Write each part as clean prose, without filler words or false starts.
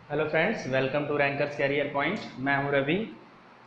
Hello friends, welcome to Rankers Career Point. मैं हूं रवि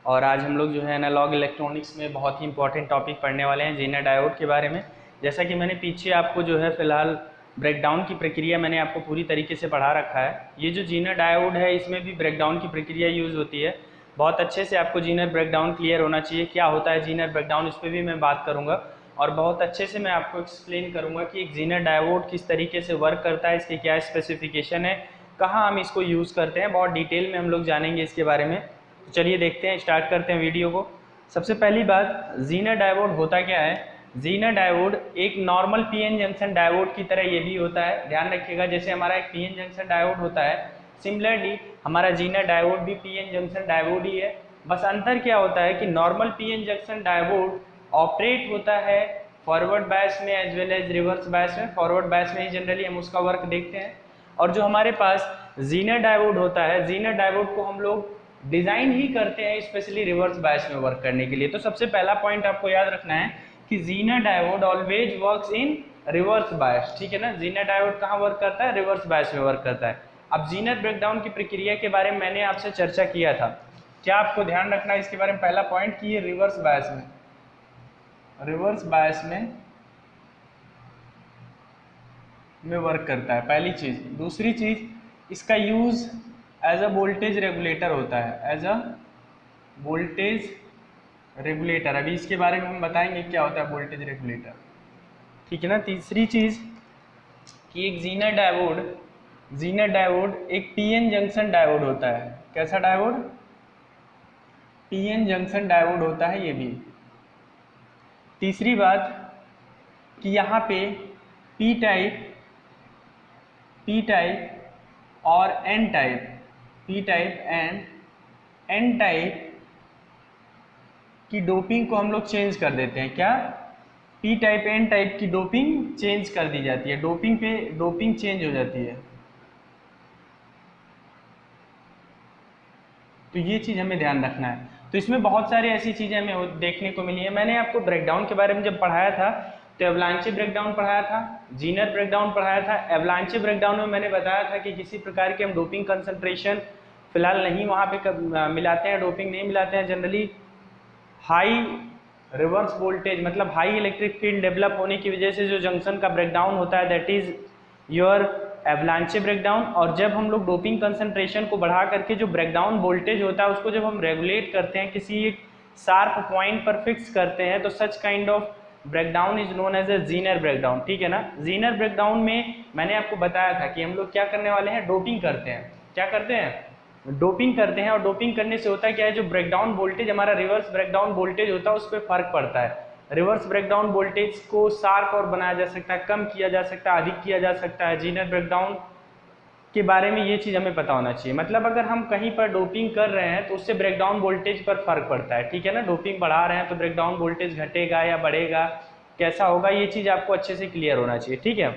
और आज हम लोग जो है एनालॉग इलेक्ट्रॉनिक्स में बहुत ही इंपॉर्टेंट टॉपिक पढ़ने वाले हैं, जीना डायोड के बारे में। जैसा कि मैंने पीछे आपको जो है फिलहाल ब्रेकडाउन की प्रक्रिया मैंने आपको पूरी तरीके से पढ़ा रखा है। ये जो जीना डायोड है इसमें भी ब्रेकडाउन की प्रक्रिया यूज़ होती है। बहुत अच्छे से आपको जीनर ब्रेकडाउन क्लियर होना चाहिए। क्या होता है जीनर ब्रेकडाउन, इस पर भी मैं बात करूँगा और बहुत अच्छे से मैं आपको एक्सप्लेन करूँगा कि एक जीनर डायोड किस तरीके से वर्क करता है, इसके क्या स्पेसिफिकेशन है, कहाँ हम इसको यूज़ करते हैं। बहुत डिटेल में हम लोग जानेंगे इसके बारे में। तो चलिए देखते हैं, स्टार्ट करते हैं वीडियो को। सबसे पहली बात, जीनर डायोड होता क्या है। जीनर डायोड एक नॉर्मल पीएन जंक्शन डायोड की तरह ये भी होता है। ध्यान रखिएगा, जैसे हमारा एक पीएन जंक्शन डायोड होता है, सिमिलरली हमारा जीनर डायोड भी पीएन जंक्शन डायोड ही है। बस अंतर क्या होता है कि normal PN junction diode operate होता है फॉरवर्ड बायस में as well as reverse bias में। फॉरवर्ड बायस में ही जनरली हम उसका वर्क देखते हैं। और जो हमारे पास जीनर डायोड होता है, जीनर डायोड को हम लोग डिज़ाइन ही करते हैं स्पेशली रिवर्स बायस में वर्क करने के लिए। तो सबसे पहला पॉइंट आपको याद रखना है कि Zener diode always works in reverse bias. ठीक है ना, जीनर डायोड कहाँ वर्क करता है, रिवर्स बायस में वर्क करता है। अब जीनर ब्रेकडाउन की प्रक्रिया के बारे में मैंने आपसे चर्चा किया था। क्या आपको ध्यान रखना है इसके बारे में, पहला पॉइंट कि ये रिवर्स बायस में वर्क करता है, पहली चीज। दूसरी चीज, इसका use as a voltage regulator होता है, एज अ वोल्टेज रेगुलेटर। अभी इसके बारे में हम बताएंगे क्या होता है वोल्टेज रेगुलेटर। ठीक है ना। तीसरी चीज कि एक जीनर डायोड एक पीएन जंक्शन डायोड होता है। कैसा डायोड, पीएन जंक्शन डायोड होता है ये भी। तीसरी बात कि यहाँ पे पी टाइप और एन टाइप की डोपिंग को हम लोग चेंज कर देते हैं। क्या, पी टाइप एन टाइप की डोपिंग चेंज कर दी जाती है, डोपिंग चेंज हो जाती है। तो ये चीज़ हमें ध्यान रखना है। तो इसमें बहुत सारी ऐसी चीज़ें हमें देखने को मिली है। मैंने आपको ब्रेकडाउन के बारे में जब पढ़ाया था तो एवलांचे ब्रेकडाउन पढ़ाया था, जीनर ब्रेकडाउन पढ़ाया था। एवलांचे ब्रेकडाउन में मैंने बताया था कि किसी प्रकार के हम डोपिंग कंसंट्रेशन फिलहाल नहीं वहाँ पे मिलाते हैं, डोपिंग नहीं मिलाते हैं। जनरली हाई रिवर्स वोल्टेज मतलब हाई इलेक्ट्रिक फील्ड डेवलप होने की वजह से जो जंक्शन का ब्रेकडाउन होता है दैट इज योर एवलांचे ब्रेकडाउन। और जब हम लोग डोपिंग कंसंट्रेशन को बढ़ा करके जो ब्रेकडाउन वोल्टेज होता है उसको जब हम रेगुलेट करते हैं, किसी एक शार्प पॉइंट पर फिक्स करते हैं, तो such kind of breakdown is known as a Zener breakdown. ठीक है ना। जीनर ब्रेकडाउन में मैंने आपको बताया था कि हम लोग क्या करने वाले हैं, डोपिंग करते हैं। क्या करते हैं, डोपिंग करते हैं। और डोपिंग करने से होता है क्या है, जो ब्रेकडाउन वोल्टेज हमारा रिवर्स ब्रेकडाउन वोल्टेज होता है उस पर फर्क पड़ता है। रिवर्स ब्रेकडाउन वोल्टेज को शार्प और बनाया जा सकता है, कम किया जा सकता है, अधिक किया जा सकता है। जीनर ब्रेकडाउन के बारे में ये चीज़ हमें पता होना चाहिए। मतलब अगर हम कहीं पर डोपिंग कर रहे हैं तो उससे ब्रेकडाउन वोल्टेज पर फर्क पड़ता है। ठीक है ना। डोपिंग बढ़ा रहे हैं तो ब्रेकडाउन वोल्टेज घटेगा या बढ़ेगा, कैसा होगा, ये चीज़ आपको अच्छे से क्लियर होना चाहिए। ठीक है।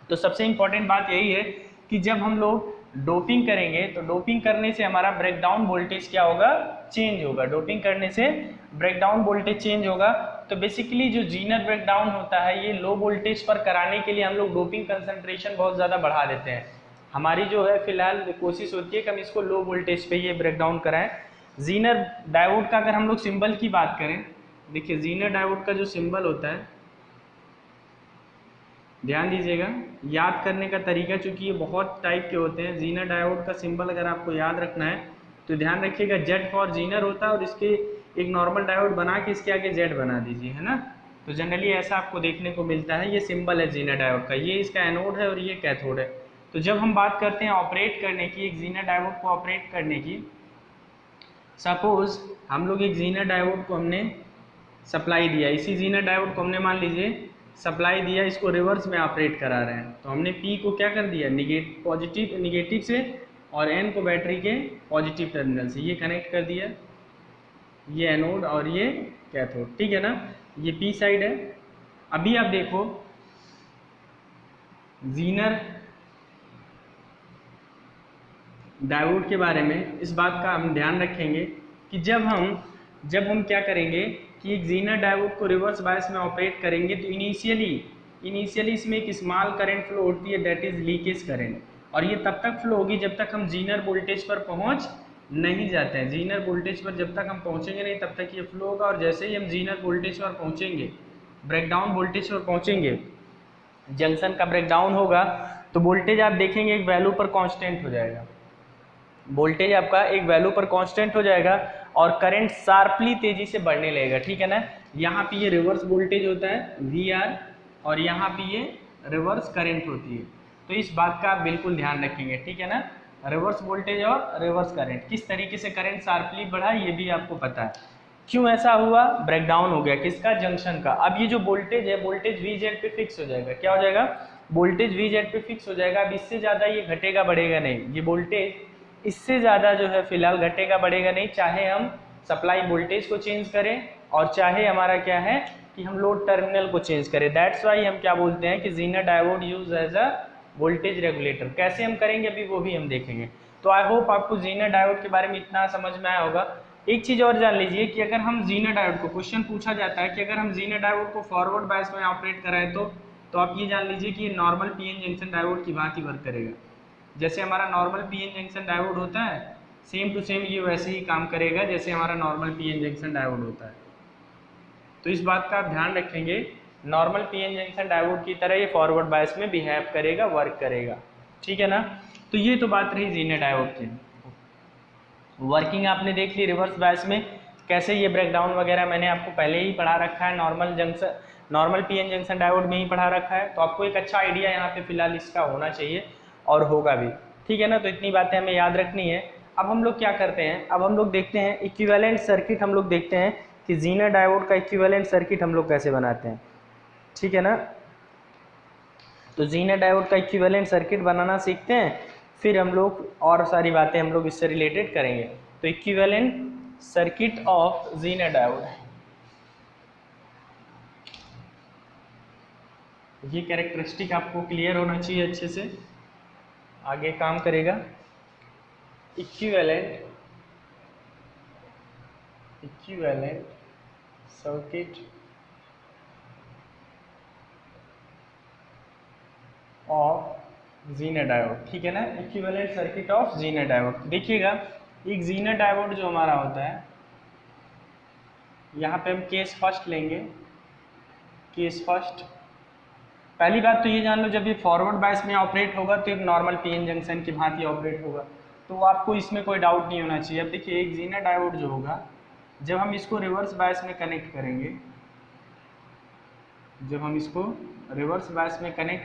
तो सबसे इंपॉर्टेंट बात यही है कि जब हम लोग डोपिंग करेंगे तो डोपिंग करने से हमारा ब्रेकडाउन वोल्टेज क्या होगा, चेंज होगा। डोपिंग करने से ब्रेकडाउन वोल्टेज चेंज होगा। तो बेसिकली जो जीनर ब्रेकडाउन होता है ये लो वोल्टेज पर कराने के लिए हम लोग डोपिंग कंसंट्रेशन बहुत ज़्यादा बढ़ा देते हैं। हमारी जो है फिलहाल कोशिश होती है कि हम इसको लो वोल्टेज पे ये ब्रेकडाउन कराएं। जीनर डायोड का अगर हम लोग सिंबल की बात करें, देखिए जीनर डायोड का जो सिंबल होता है, ध्यान दीजिएगा, याद करने का तरीका, चूंकि ये बहुत टाइप के होते हैं। जीनर डायोड का सिंबल अगर आपको याद रखना है तो ध्यान रखिएगा, जेड फॉर जीनर होता है और इसके एक नॉर्मल डायोड बना के इसके आगे जेड बना दीजिए, है ना। तो जनरली ऐसा आपको देखने को मिलता है। ये सिंबल है जीनर डायोड का, ये इसका एनोड है और ये कैथोड है। तो जब हम बात करते हैं ऑपरेट करने की, एक जीनर डायोड को ऑपरेट करने की, सपोज हम लोग एक जीनर डायोड को हमने सप्लाई दिया, इसी जीनर डायोड को हमने मान लीजिए सप्लाई दिया, इसको रिवर्स में ऑपरेट करा रहे हैं। तो हमने P को क्या कर दिया, निगेटिव से, और N को बैटरी के पॉजिटिव टर्मिनल से ये कनेक्ट कर दिया, ये एनोड और ये कैथोड। ठीक है ना। ये P साइड है। अभी आप देखो जीनर डायोड के बारे में इस बात का हम ध्यान रखेंगे कि जब हम क्या करेंगे कि एक जीनर डायोड को रिवर्स बायस में ऑपरेट करेंगे तो इनिशियली इसमें एक स्मॉल करंट फ्लो होती है, दैट इज लीकेज करंट। और ये तब तक फ्लो होगी जब तक हम जीनर वोल्टेज पर पहुंच नहीं जाते हैं। जीनर वोल्टेज पर जब तक हम पहुंचेंगे नहीं तब तक ये फ्लो होगा, और जैसे ही हम जीनर वोल्टेज पर पहुंचेंगे, ब्रेकडाउन वोल्टेज पर पहुंचेंगे, जंक्शन का ब्रेकडाउन होगा, तो वोल्टेज आप देखेंगे एक वैल्यू पर कांस्टेंट हो जाएगा। वोल्टेज आपका एक वैल्यू पर कांस्टेंट हो जाएगा और करंट शार्पली तेजी से बढ़ने लगेगा, ठीक है ना। यहाँ पे ये रिवर्स वोल्टेज होता है VR, और यहाँ पे ये रिवर्स करंट होती है। तो इस बात का आप बिल्कुल ध्यान रखेंगे, ठीक है ना। रिवर्स वोल्टेज और रिवर्स करंट, किस तरीके से करंट शार्पली बढ़ा ये भी आपको पता है। क्यों ऐसा हुआ, ब्रेकडाउन हो गया किसका, जंक्शन का। अब ये जो वोल्टेज है, वोल्टेज VZ पे फिक्स हो जाएगा। क्या हो जाएगा, वोल्टेज VZ पे फिक्स हो जाएगा। अब इससे ज़्यादा ये घटेगा बढ़ेगा नहीं, ये वोल्टेज इससे ज़्यादा जो है फिलहाल घटेगा बढ़ेगा नहीं, चाहे हम सप्लाई वोल्टेज को चेंज करें और चाहे हमारा क्या है कि हम लोड टर्मिनल को चेंज करें। दैट्स वाई हम क्या बोलते हैं कि Zener diode use as a voltage regulator. कैसे हम करेंगे अभी वो भी हम देखेंगे। तो आई होप आपको जीनर डायोड के बारे में इतना समझ में आया होगा। एक चीज़ और जान लीजिए कि अगर हम जीनर डायोड को, क्वेश्चन पूछा जाता है कि अगर हम जीनर डायोड को फॉरवर्ड बायस में ऑपरेट कराएं तो आप ये जान लीजिए कि ये नॉर्मल PN जंक्शन डायोड की भांति वर्क करेगा। जैसे हमारा नॉर्मल PN जंक्शन डायोड होता है, सेम टू सेम ये वैसे ही काम करेगा जैसे हमारा नॉर्मल PN जंक्शन डायोड होता है। तो इस बात का आप ध्यान रखेंगे, नॉर्मल PN जंक्शन डायोड की तरह ये फॉरवर्ड बायस में बिहेव करेगा, वर्क करेगा, ठीक है ना। तो ये तो बात रही जीनर डायोड की। वर्किंग आपने देख ली रिवर्स बायस में कैसे ये ब्रेकडाउन वगैरह मैंने आपको पहले ही पढ़ा रखा है, नॉर्मल PN जंक्शन डायोड में ही पढ़ा रखा है। तो आपको एक अच्छा आइडिया यहाँ पे फिलहाल इसका होना चाहिए और होगा भी, ठीक है ना। तो इतनी बातें हमें याद रखनी है। अब हम लोग क्या करते हैं, अब हम लोग देखते हैं इक्विवेलेंट सर्किट। हम लोग देखते हैं कि जीनर डायोड का इक्विवेलेंट सर्किट हम लोग कैसे बनाते हैं, ठीक है ना। तो जीनर डायोड का इक्विवेलेंट सर्किट बनाना सीखते हैं, फिर हम लोग और सारी बातें हम लोग इससे रिलेटेड करेंगे। तो equivalent circuit of Zener diode, ये कैरेक्टरिस्टिक आपको क्लियर होना चाहिए अच्छे से, आगे काम करेगा। Equivalent circuit of Zener diode, ठीक है ना। Equivalent circuit of Zener diode. देखिएगा एक जीनर डायोड जो हमारा होता है, यहाँ पे हम केस फर्स्ट लेंगे। केस फर्स्ट, पहली बात तो ये जान लो, जब ये फॉरवर्ड बायस में ऑपरेट होगा तो एक नॉर्मल PN जंक्शन की भांति ऑपरेट होगा, तो आपको इसमें कोई डाउट नहीं होना चाहिए। अब देखिए एक जीनर डायोड जो होगा, जब हम इसको रिवर्स बायस में कनेक्ट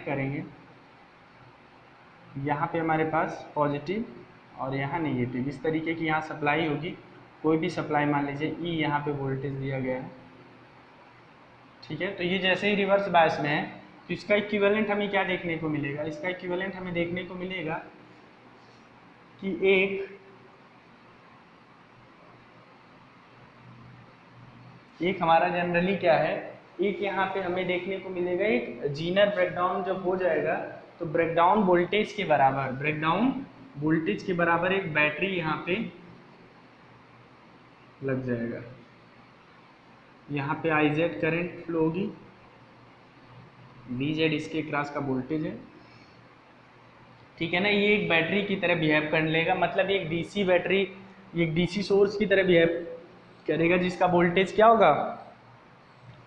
करेंगे, यहाँ पे हमारे पास पॉजिटिव और यहाँ नेगेटिव, इस तरीके की यहाँ सप्लाई होगी। कोई भी सप्लाई मान लीजिए E, यहाँ पे वोल्टेज दिया गया है, ठीक है। तो ये जैसे ही रिवर्स बायस में है तो इसका इक्विवेलेंट हमें क्या देखने को मिलेगा, इसका इक्विवेलेंट हमें देखने को मिलेगा कि एक हमारा जनरली क्या है, एक यहाँ पे हमें देखने को मिलेगा एक जीनर ब्रेकडाउन जब हो जाएगा तो ब्रेकडाउन वोल्टेज के बराबर एक बैटरी यहाँ पे लग जाएगा। यहाँ पे IZ करंट फ्लो होगी, VZ इसके क्रॉस का वोल्टेज है, ठीक है ना। ये एक बैटरी की तरह बिहेव करने लगेगा, मतलब एक DC बैटरी, एक DC सोर्स की तरह बिहेव करेगा, जिसका वोल्टेज क्या होगा,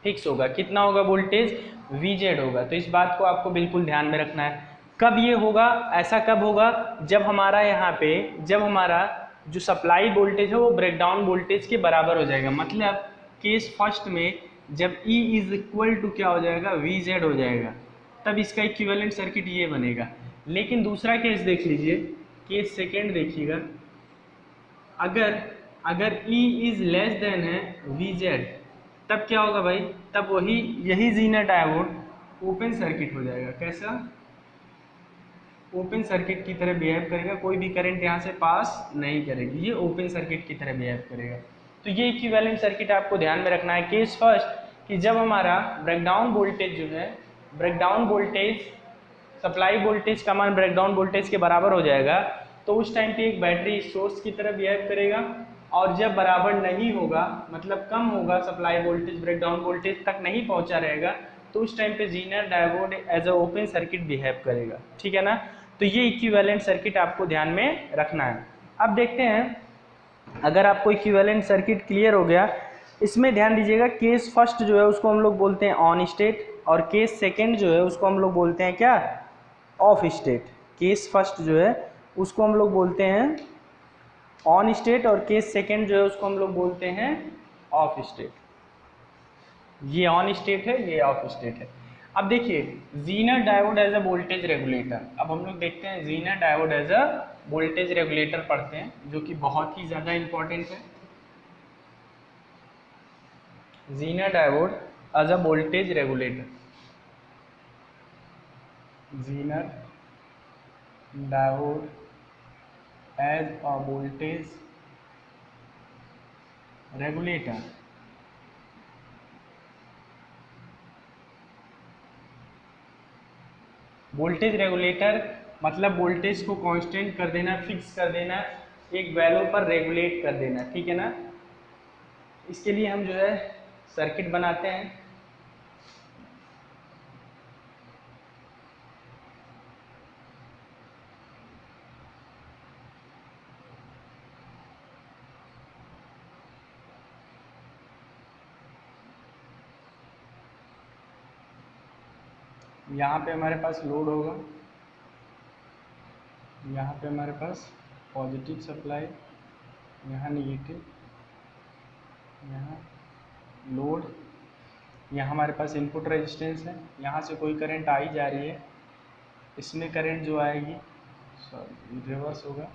फिक्स होगा। कितना होगा वोल्टेज, VZ होगा। तो इस बात को आपको बिल्कुल ध्यान में रखना है। कब ये होगा, ऐसा कब होगा, जब हमारा यहाँ पे जब हमारा जो सप्लाई वोल्टेज है वो ब्रेकडाउन वोल्टेज के बराबर हो जाएगा। मतलब केस फर्स्ट में जब E इज इक्वल टू क्या हो जाएगा, VZ हो जाएगा, तब इसका इक्विवेलेंट सर्किट ये बनेगा। लेकिन दूसरा केस देख लीजिए, केस सेकेंड देखिएगा, अगर E इज लेस देन है VZ, तब क्या होगा भाई, तब यही जीनर डायोड ओपन सर्किट हो जाएगा। कैसा, ओपन सर्किट की तरह बिहेव करेगा, कोई भी करंट यहाँ से पास नहीं करेगी, ये ओपन सर्किट की तरह बिहेव करेगा। तो ये इक्विवेलेंट सर्किट आपको ध्यान में रखना है। केस फर्स्ट कि जब हमारा ब्रेकडाउन वोल्टेज जो है, ब्रेकडाउन वोल्टेज सप्लाई वोल्टेज का मान ब्रेकडाउन वोल्टेज के बराबर हो जाएगा, तो उस टाइम पे एक बैटरी सोर्स की तरह बिहेव करेगा। और जब बराबर नहीं होगा, मतलब कम होगा, सप्लाई वोल्टेज ब्रेकडाउन वोल्टेज तक नहीं पहुंचा रहेगा, तो उस टाइम पे Zener diode as a open circuit behave करेगा, ठीक है ना। तो ये इक्विवेलेंट सर्किट आपको ध्यान में रखना है। अब देखते हैं, अगर आपको इक्विवेलेंट सर्किट क्लियर हो गया, इसमें ध्यान दीजिएगा, केस फर्स्ट जो है उसको हम लोग बोलते हैं ऑन स्टेट, और केस सेकेंड जो है उसको हम लोग बोलते हैं क्या, ऑफ स्टेट। केस फर्स्ट जो है उसको हम लोग बोलते हैं ऑन स्टेट, और केस सेकेंड जो है उसको हम लोग बोलते हैं ऑफ स्टेट। ये ऑन स्टेट है, ये ऑफ स्टेट है। अब देखिए, Zener diode as a voltage regulator. अब हम लोग देखते हैं Zener diode as a voltage regulator पढ़ते हैं, जो कि बहुत ही ज़्यादा इंपॉर्टेंट है। Zener diode as a voltage regulator, Zener diode as a voltage regulator. Voltage regulator मतलब वोल्टेज को कांस्टेंट कर देना, फिक्स कर देना, एक वैल्यू पर रेगुलेट कर देना, ठीक है ना। इसके लिए हम जो है सर्किट बनाते हैं। यहाँ पे हमारे पास लोड होगा, यहाँ पे हमारे पास पॉजिटिव सप्लाई, यहाँ निगेटिव, यहाँ लोड, यहाँ हमारे पास इनपुट रेजिस्टेंस है, यहाँ से कोई करंट आई जा रही है, इसमें करंट जो आएगी, सॉरी रिवर्स होगा,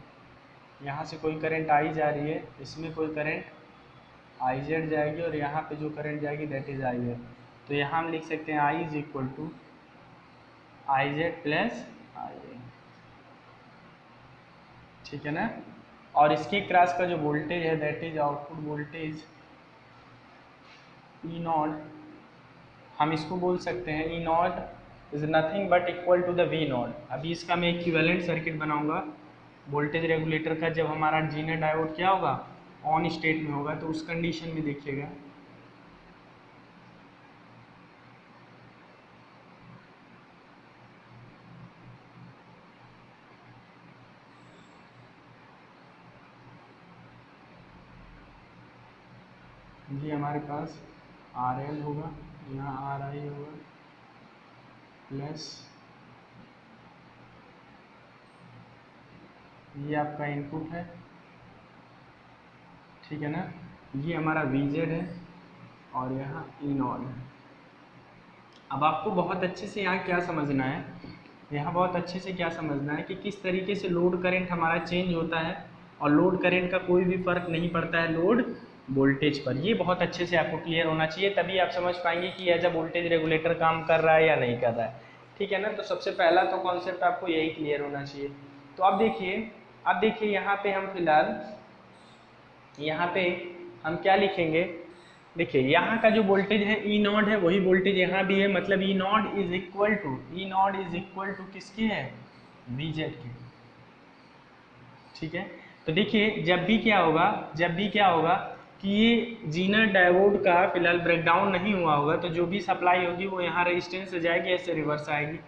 यहाँ से कोई करंट आई जा रही है, इसमें कोई करंट आई जेड जाएगी, और यहाँ पे जो करंट जाएगी दैट इज आई जेड। तो यहाँ हम लिख सकते हैं I is equal to I Z plus I A, ठीक है ना। और इसके क्रॉस का जो वोल्टेज है that is output voltage E naught, हम इसको बोल सकते हैं E naught is nothing but equal to the V naught. अभी इसका मैं इक्विवेलेंट सर्किट बनाऊंगा वोल्टेज रेगुलेटर का, जब हमारा ज़ीनर डायोड क्या होगा, ऑन स्टेट में होगा। तो उस कंडीशन में देखिएगा, ये हमारे पास आर एल होगा, यहाँ आर आई होगा, प्लस ये आपका इनपुट है, ठीक है ना। ये हमारा वी जेड है, और यहाँ ई नॉट है। अब आपको बहुत अच्छे से यहाँ क्या समझना है, यहाँ बहुत अच्छे से क्या समझना है कि किस तरीके से लोड करंट हमारा चेंज होता है, और लोड करंट का कोई भी फर्क नहीं पड़ता है लोड वोल्टेज पर। ये बहुत अच्छे से आपको क्लियर होना चाहिए, तभी आप समझ पाएंगे कि एज अ वोल्टेज रेगुलेटर काम कर रहा है या नहीं कर रहा है, ठीक है ना। तो सबसे पहला तो कॉन्सेप्ट आपको यही क्लियर होना चाहिए। तो अब देखिए यहाँ पे हम फिलहाल, यहाँ पे हम क्या लिखेंगे, देखिए यहाँ का जो वोल्टेज है ई नॉट है, वही वोल्टेज यहाँ भी है, मतलब ई नॉट इज इक्वल टू किसके है, वी जेड के, ठीक है। तो देखिए जब भी क्या होगा कि ये ज़ीनर डायोड का फिलहाल ब्रेकडाउन नहीं हुआ होगा, तो जो भी सप्लाई होगी वो यहाँ रेजिस्टेंस से जाएगी, ऐसे रिवर्स आएगी,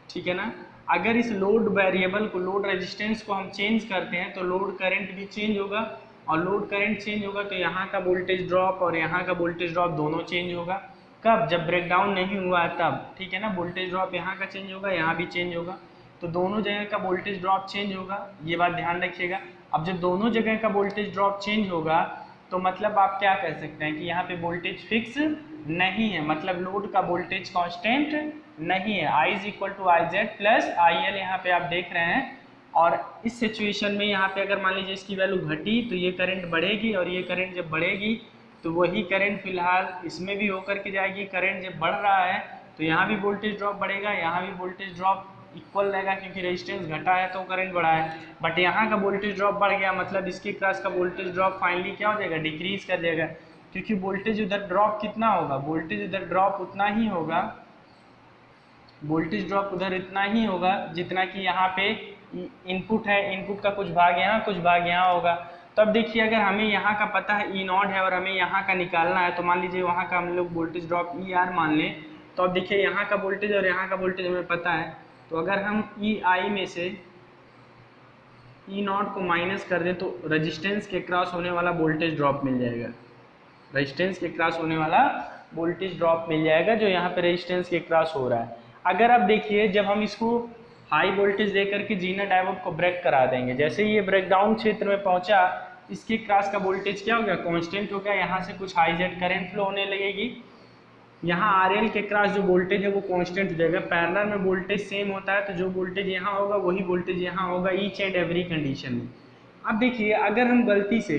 ठीक है ना। अगर इस लोड वेरिएबल को, लोड रेजिस्टेंस को हम चेंज करते हैं तो लोड करंट भी चेंज होगा, और लोड करंट चेंज होगा तो यहाँ का वोल्टेज ड्रॉप और यहाँ का वोल्टेज ड्रॉप दोनों चेंज होगा। कब, जब ब्रेकडाउन नहीं हुआ है तब, ठीक है ना। वोल्टेज ड्रॉप यहाँ का चेंज होगा, यहाँ भी चेंज होगा, तो दोनों जगह का वोल्टेज ड्रॉप चेंज होगा, ये बात ध्यान रखिएगा। अब जब दोनों जगह का वोल्टेज ड्रॉप चेंज होगा तो मतलब आप क्या कह सकते हैं कि यहाँ पे वोल्टेज फिक्स नहीं है, मतलब लोड का वोल्टेज कांस्टेंट नहीं है। I is equal to I Z plus I L यहाँ पे आप देख रहे हैं। और इस सिचुएशन में यहाँ पे अगर मान लीजिए इसकी वैल्यू घटी तो ये करंट बढ़ेगी, और ये करंट जब बढ़ेगी तो वही करंट फिलहाल इसमें भी होकर के जाएगी। करंट जब बढ़ रहा है तो यहाँ भी वोल्टेज ड्रॉप बढ़ेगा, यहाँ भी वोल्टेज ड्रॉप इक्वल रहेगा, क्योंकि रेजिस्टेंस घटा है तो करंट बढ़ा है। बट यहाँ का वोल्टेज ड्रॉप बढ़ गया, मतलब इसके क्रॉस का वोल्टेज ड्रॉप फाइनली क्या हो जाएगा, डिक्रीज कर देगा, क्योंकि वोल्टेज उधर ड्रॉप कितना होगा, वोल्टेज उधर ड्रॉप उतना ही होगा, वोल्टेज ड्रॉप उधर इतना ही होगा जितना कि यहाँ पे इनपुट है, इनपुट का कुछ भाग यहाँ, कुछ भाग यहाँ होगा। तो अब देखिए अगर हमें यहाँ का पता है ई नॉट है और हमें यहाँ का निकालना है, तो मान लीजिए वहाँ का हम लोग वोल्टेज ड्रॉप ई आर मान लें। तो अब देखिए यहाँ का वोल्टेज और यहाँ का वोल्टेज हमें पता है, तो अगर हम ई आई में से ई नॉट को माइनस कर दें तो रेजिस्टेंस के क्रॉस होने वाला वोल्टेज ड्रॉप मिल जाएगा, रेजिस्टेंस के क्रॉस होने वाला वोल्टेज ड्रॉप मिल जाएगा जो यहाँ पे रेजिस्टेंस के क्रॉस हो रहा है। अगर आप देखिए जब हम इसको हाई वोल्टेज देकर के जीनर डायोड को ब्रेक करा देंगे, जैसे ही ये ब्रेकडाउन क्षेत्र में पहुंचा इसके क्रॉस का वोल्टेज क्या हो गया, कांस्टेंट हो गया, यहाँ से कुछ हाई जेड करंट फ्लो होने लगेगी, यहाँ आरएल के क्रॉस जो वोल्टेज है वो कांस्टेंट हो जाएगा। पैरेलल में वोल्टेज सेम होता है तो जो वोल्टेज यहाँ होगा वही वोल्टेज यहाँ होगा ईच एंड एवरी कंडीशन में। अब देखिए अगर हम गलती से,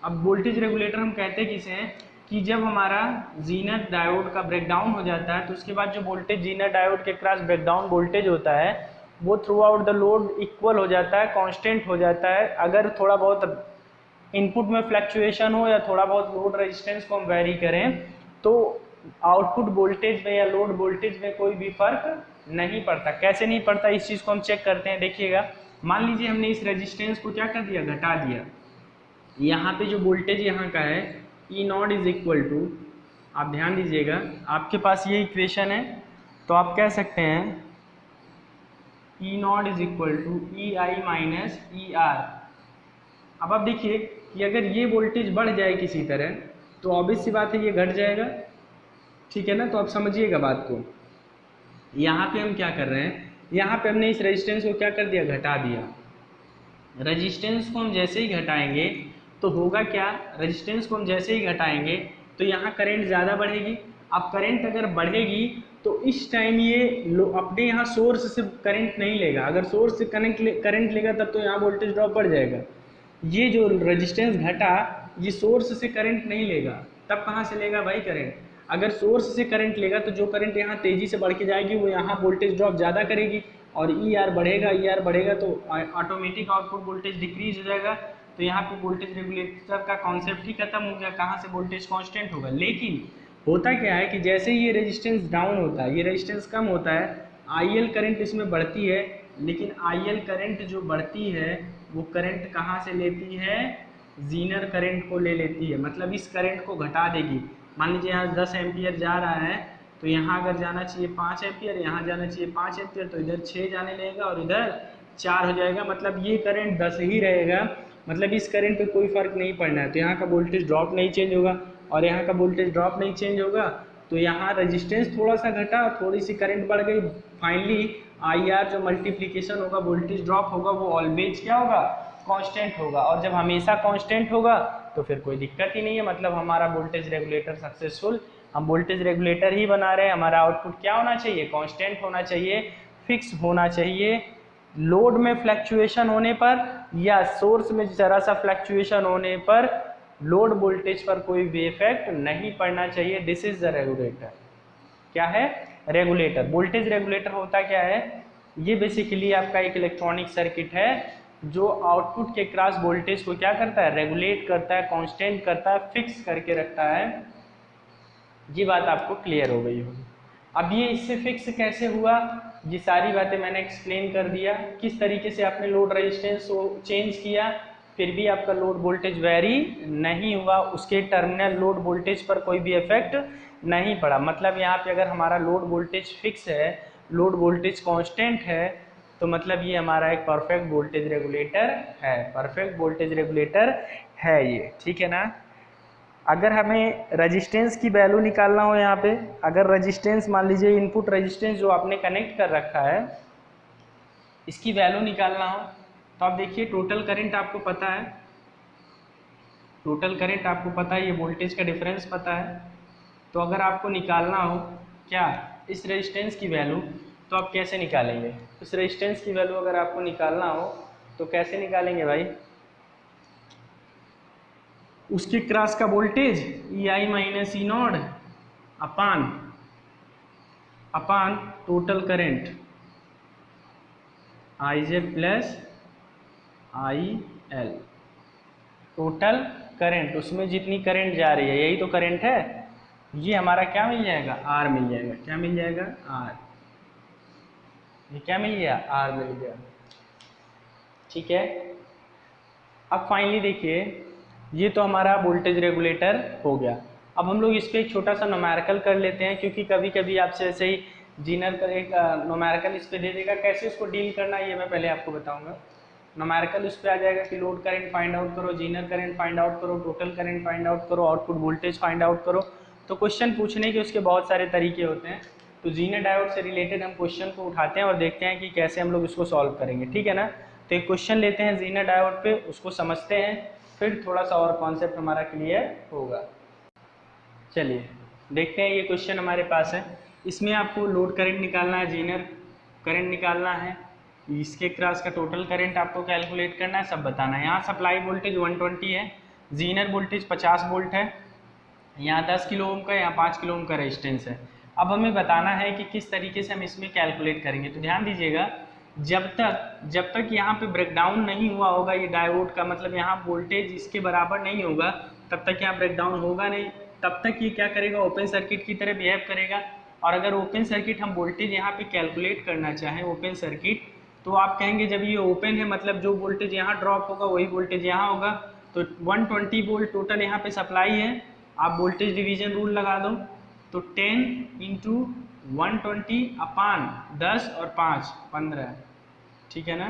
अब वोल्टेज रेगुलेटर हम कहते किसे हैं कि जब हमारा जीनर डायोड का ब्रेकडाउन हो जाता है तो उसके बाद जो वोल्टेज जीनर डायोड के क्रॉस ब्रेकडाउन वोल्टेज होता है वो through out the load equal हो जाता है, कांस्टेंट हो जाता है। अगर थोड़ा बहुत इनपुट में फ्लक्चुएशन हो या थोड़ा बहुत लोड रेजिस्टेंस को हम वेरी करें तो आउटपुट वोल्टेज में या लोड वोल्टेज में कोई भी फर्क नहीं पड़ता। कैसे नहीं पड़ता इस चीज़ को हम चेक करते हैं। देखिएगा मान लीजिए हमने इस रेजिस्टेंस को क्या कर दिया, घटा दिया। यहाँ पे जो वोल्टेज यहाँ का है ई नॉट इज इक्वल टू, आप ध्यान दीजिएगा आपके पास ये इक्वेशन है तो आप कह सकते हैं E naught is equal to E I minus E R. अब आप देखिए कि अगर ये वोल्टेज बढ़ जाए किसी तरह तो ऑब्वियस सी बात है ये घट जाएगा, ठीक है ना। तो आप समझिएगा बात को। यहाँ पे हम क्या कर रहे हैं, यहाँ पे हमने इस रेजिस्टेंस को क्या कर दिया, घटा दिया। रेजिस्टेंस को हम जैसे ही घटाएंगे तो होगा क्या, रेजिस्टेंस को हम जैसे ही घटाएंगे तो यहाँ करंट ज़्यादा बढ़ेगी। अब करंट अगर बढ़ेगी तो इस टाइम ये अपने यहाँ सोर्स से करंट नहीं लेगा, अगर सोर्स से करंट लेगा तब तो यहाँ वोल्टेज ड्रॉप बढ़ जाएगा। ये जो रेजिस्टेंस घटा ये सोर्स से करंट नहीं लेगा, तब कहाँ से लेगा भाई करंट। अगर सोर्स से करंट लेगा तो जो करंट यहाँ तेजी से बढ़ के जाएगी वो यहाँ वोल्टेज ड्रॉप ज़्यादा करेगी और ई आर बढ़ेगा तो ऑटोमेटिक आउटपुट वोल्टेज डिक्रीज हो जाएगा। तो यहाँ पे वोल्टेज रेगुलेटर का कॉन्सेप्ट ही खत्म हो गया, कहाँ से वोल्टेज कांस्टेंट होगा। लेकिन होता क्या है कि जैसे ही ये रेजिस्टेंस डाउन होता है, ये रेजिस्टेंस कम होता है, आईएल करंट इसमें बढ़ती है, लेकिन आईएल करंट जो बढ़ती है वो करंट कहाँ से लेती है, जीनर करंट को ले लेती है। मतलब इस करंट को घटा देगी। मान लीजिए यहाँ 10 एम्पियर जा रहा है तो यहाँ अगर जाना चाहिए 5 एम्पियर, यहाँ जाना चाहिए 5 एम्पियर, तो इधर 6 जाने लगेगा और इधर 4 हो जाएगा। मतलब ये करंट 10 ही रहेगा, मतलब इस करंट पे कोई फर्क नहीं पड़ना है। तो यहाँ का वोल्टेज ड्रॉप नहीं चेंज होगा और यहाँ का वोल्टेज ड्रॉप नहीं चेंज होगा तो यहाँ रेजिस्टेंस थोड़ा सा घटा, थोड़ी सी करंट बढ़ गई, फाइनली आई आर जो मल्टीप्लीकेशन होगा, वोल्टेज ड्रॉप होगा, वो ऑलवेज क्या होगा, कांस्टेंट होगा। और जब हमेशा कांस्टेंट होगा तो फिर कोई दिक्कत ही नहीं है, मतलब हमारा वोल्टेज रेगुलेटर सक्सेसफुल, हम वोल्टेज रेगुलेटर ही बना रहे हैं। हमारा आउटपुट क्या होना चाहिए, कांस्टेंट होना चाहिए, फिक्स होना चाहिए। लोड में फ्लक्चुएशन होने पर या सोर्स में जरा सा फ्लक्चुएशन होने पर लोड वोल्टेज पर कोई भी इफेक्ट नहीं पड़ना चाहिए। This is the regulator. क्या है, रेगुलेटर। वोल्टेज रेगुलेटर होता क्या है, ये बेसिकली आपका एक इलेक्ट्रॉनिक सर्किट है जो आउटपुट के क्रॉस वोल्टेज को क्या करता है, रेगुलेट करता है, कांस्टेंट करता है, फिक्स करके रखता है। ये बात आपको क्लियर हो गई होगी। अब ये इससे फिक्स कैसे हुआ, ये सारी बातें मैंने एक्सप्लेन कर दिया। किस तरीके से आपने लोड रेजिस्टेंस को चेंज किया फिर भी आपका लोड वोल्टेज वेरी नहीं हुआ, उसके टर्मिनल लोड वोल्टेज पर कोई भी इफेक्ट नहीं पड़ा। मतलब यहाँ पे अगर हमारा लोड वोल्टेज फिक्स है, लोड वोल्टेज कांस्टेंट है, तो मतलब ये हमारा एक परफेक्ट वोल्टेज रेगुलेटर है, परफेक्ट वोल्टेज रेगुलेटर है ये, ठीक है ना। अगर हमें रेजिस्टेंस की वैल्यू निकालना हो यहाँ पे, अगर रेजिस्टेंस मान लीजिए इनपुट रेजिस्टेंस जो आपने कनेक्ट कर रखा है इसकी वैल्यू निकालना हो तो आप देखिए टोटल करंट आपको पता है, टोटल करंट आपको पता है, ये वोल्टेज का डिफरेंस पता है। तो अगर आपको निकालना हो क्या इस रेजिस्टेंस की वैल्यू तो आप कैसे निकालेंगे, इस रेजिस्टेंस की वैल्यू अगर आपको निकालना हो तो कैसे निकालेंगे भाई, उसके क्रॉस का voltage E I minus E not upon total current I J plus I L. Total current, उसमें जितनी करंट जा रही है यही तो करंट है, ये हमारा क्या मिल जाएगा, आर मिल जाएगा। क्या मिल जाएगा, आर। ये क्या मिल गया, आर मिल गया, ठीक है। अब फाइनली देखिए ये तो हमारा वोल्टेज रेगुलेटर हो गया। अब हम लोग इस पर एक छोटा सा न्यूमेरिकल कर लेते हैं, क्योंकि कभी कभी आपसे ऐसे ही जीनर का एक न्यूमेरिकल इस पे दे देगा, कैसे उसको डील करना है ये मैं पहले आपको बताऊंगा। न्यूमेरिकल उस पे आ जाएगा कि लोड करंट फाइंड आउट करो, जीनर करंट फाइंड आउट करो, टोटल करंट फाइंड आउट करो, आउटपुट वोल्टेज फाइंड आउट करो। तो क्वेश्चन पूछने के उसके बहुत सारे तरीके होते हैं। तो जीनर डायोड से रिलेटेड हम क्वेश्चन को उठाते हैं और देखते हैं कि कैसे हम लोग इसको सॉल्व करेंगे, ठीक है ना। तो एक क्वेश्चन लेते हैं जीनर डायोड पे, उसको समझते हैं, फिर थोड़ा सा और कॉन्सेप्ट हमारा क्लियर होगा। चलिए देखते हैं, ये क्वेश्चन हमारे पास है। इसमें आपको लोड करंट निकालना है, जीनर करंट निकालना है, इसके क्रॉस का टोटल करंट आपको कैलकुलेट करना है, सब बताना है। यहाँ सप्लाई वोल्टेज 120 है, जीनर वोल्टेज 50 वोल्ट है, यहाँ 10 किलो ओम का, यहाँ 5 किलो ओम का रेजिस्टेंस है। अब हमें बताना है कि किस तरीके से हम इसमें कैलकुलेट करेंगे। तो ध्यान दीजिएगा, जब तक यहाँ पे ब्रेकडाउन नहीं हुआ होगा ये डायोड का, मतलब यहाँ वोल्टेज इसके बराबर नहीं होगा, तब तक यहाँ ब्रेकडाउन होगा नहीं। तब तक ये क्या करेगा, ओपन सर्किट की तरह बिहेव करेगा। और अगर ओपन सर्किट हम वोल्टेज यहाँ पे कैलकुलेट करना चाहें ओपन सर्किट, तो आप कहेंगे जब ये ओपन है मतलब जो वोल्टेज यहाँ ड्रॉप होगा वही वोल्टेज यहाँ होगा। तो 120 वोल्ट टोटल यहाँ पे सप्लाई है, आप वोल्टेज डिवीजन रूल लगा दो। तो 10 इंटू 120 अपान 10 और 5 15, ठीक है ना।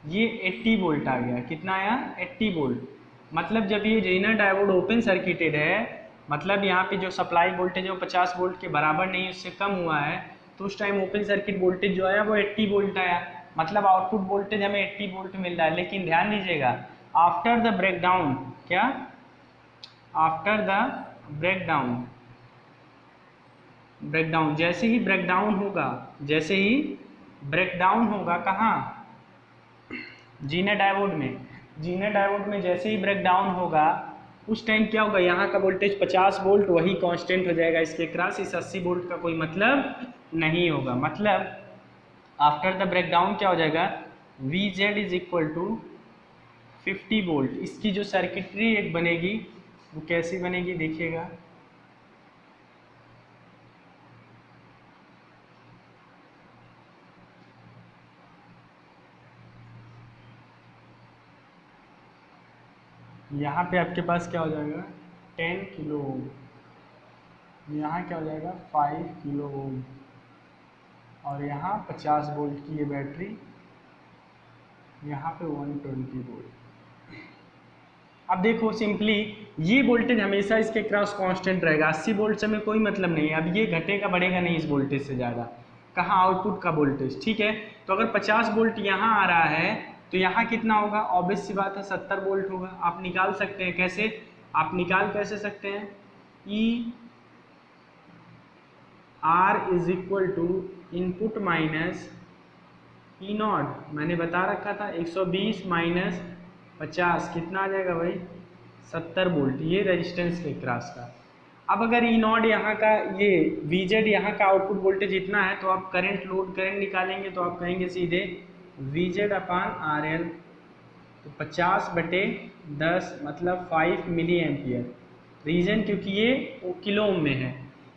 ये 80 वोल्ट आ गया, कितना आया 80 वोल्ट। मतलब जब ये जीनर डायोड ओपन सर्किटेड है, मतलब यहाँ पे जो सप्लाई वोल्टेज है वो 50 वोल्ट के बराबर नहीं, उससे कम हुआ है, तो उस टाइम ओपन सर्किट वोल्टेज जो आया वो 80 वोल्ट आया। मतलब आउटपुट वोल्टेज हमें 80 वोल्ट मिल रहा है। लेकिन ध्यान दीजिएगा, आफ्टर द ब्रेकडाउन, क्या आफ्टर द ब्रेकडाउन जैसे ही ब्रेकडाउन होगा, जैसे ही ब्रेकडाउन होगा कहाँ, जीनर डायोड में जैसे ही ब्रेकडाउन होगा उस टाइम क्या होगा, यहाँ का वोल्टेज 50 वोल्ट वही कांस्टेंट हो जाएगा, इसके क्रॉस इस 80 वोल्ट का कोई मतलब नहीं होगा। मतलब आफ्टर द ब्रेकडाउन क्या हो जाएगा, VZ is equal to 50 volt. इसकी जो सर्किटरी एक बनेगी वो कैसी बनेगी देखिएगा, यहाँ पे आपके पास क्या हो जाएगा 10 किलो ओम, यहाँ क्या हो जाएगा 5 किलो ओम, और यहाँ 50 वोल्ट की ये बैटरी, यहाँ पे 120 वोल्ट। अब देखो सिंपली ये वोल्टेज हमेशा इसके क्रॉस कांस्टेंट रहेगा, 80 वोल्ट से हमें कोई मतलब नहीं है। अब ये घटेगा बढ़ेगा नहीं इस वोल्टेज से ज़्यादा, कहाँ आउटपुट का वोल्टेज, ठीक है। तो अगर 50 वोल्ट यहाँ आ रहा है तो यहाँ कितना होगा, ऑब्वियस सी बात है 70 वोल्ट होगा। आप निकाल सकते हैं, कैसे आप निकाल कैसे सकते हैं, E R is equal to input minus E naught, मैंने बता रखा था 120 माइनस 50 कितना आ जाएगा भाई 70 वोल्ट, ये रेजिस्टेंस के क्रॉस का। अब अगर ई नॉट यहाँ का, ये VZ यहाँ का आउटपुट वोल्टेज इतना है, तो आप करंट लोड करंट निकालेंगे तो आप कहेंगे सीधे VZ अपान RL, तो 50/10 मतलब 5 मिली एम्पियर। रीजन क्योंकि ये किलो ओम में है।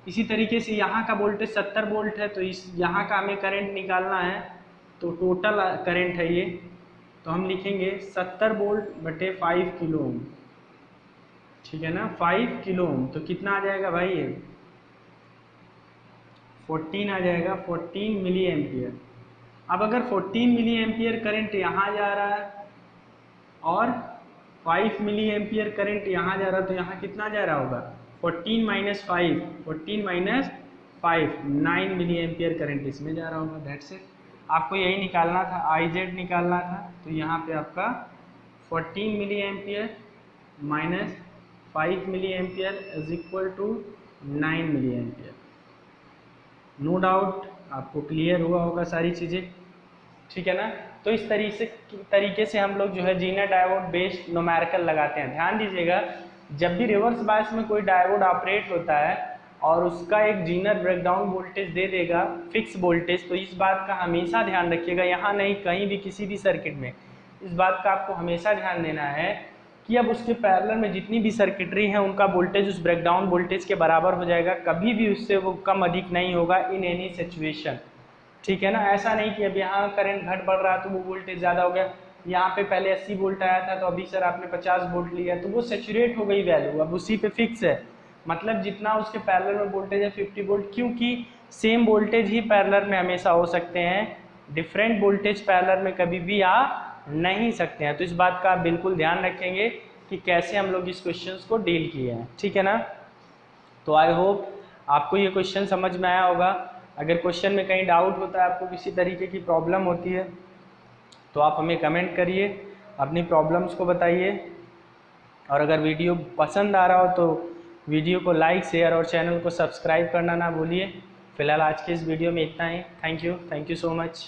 इसी तरीके से यहाँ का वोल्टेज 70 वोल्ट है, तो इस यहाँ का हमें करंट निकालना है, तो टोटल करंट है ये, तो हम लिखेंगे 70 वोल्ट बटे 5 किलो ओम, ठीक है ना 5 किलो ओम। तो कितना आ जाएगा भाई ये 14 आ जाएगा, 14 मिली एम्पियर। अब अगर 14 मिली एम्पियर करंट यहाँ जा रहा है और 5 मिली एम्पियर करंट यहाँ जा रहा है, तो यहाँ कितना जा रहा होगा 14 minus 5, 14 minus 5 9 milli ampere current इसमें जा रहा होगा। दैट्स इट, आपको यही निकालना था, IZ निकालना था। तो यहाँ पे आपका 14 milli ampere minus 5 milli ampere is equal to 9 milli ampere. No doubt आपको क्लियर हुआ होगा सारी चीज़ें, ठीक है ना। तो इस तरीके से हम लोग जो है जीनर डायोड बेस्ड न्यूमेरिकल लगाते हैं। ध्यान दीजिएगा, जब भी रिवर्स बायस में कोई डायोड ऑपरेट होता है और उसका एक जीनर ब्रेकडाउन वोल्टेज दे देगा फिक्स वोल्टेज, तो इस बात का हमेशा ध्यान रखिएगा, यहाँ नहीं कहीं भी किसी भी सर्किट में इस बात का आपको हमेशा ध्यान देना है कि अब उसके पैरेलल में जितनी भी सर्किटरी हैं उनका वोल्टेज उस ब्रेकडाउन वोल्टेज के बराबर हो जाएगा, कभी भी उससे वो कम अधिक नहीं होगा इन एनी सिचुएशन, ठीक है ना। ऐसा नहीं कि अब यहाँ करंट घट बढ़ रहा तो वो वोल्टेज ज़्यादा हो गया, यहाँ पे पहले 80 वोल्ट आया था तो अभी सर आपने 50 वोल्ट लिया तो वो सेचुरेट हो गई वैल्यू, अब उसी पे फिक्स है। मतलब जितना उसके पैरेलल में वोल्टेज है 50 वोल्ट, क्योंकि सेम वोल्टेज ही पैरेलल में हमेशा हो सकते हैं, डिफरेंट वोल्टेज पैरेलल में कभी भी आ नहीं सकते हैं। तो इस बात का आप बिल्कुल ध्यान रखेंगे कि कैसे हम लोग इस क्वेश्चंस को डील किए हैं, ठीक है ना। तो आई होप आपको ये क्वेश्चन समझ में आया होगा। अगर क्वेश्चन में कहीं डाउट होता है, आपको किसी तरीके की प्रॉब्लम होती है, तो आप हमें कमेंट करिए, अपनी प्रॉब्लम्स को बताइए। और अगर वीडियो पसंद आ रहा हो तो वीडियो को लाइक, शेयर और चैनल को सब्सक्राइब करना ना भूलिए। फिलहाल आज के इस वीडियो में इतना ही। Thank you so much.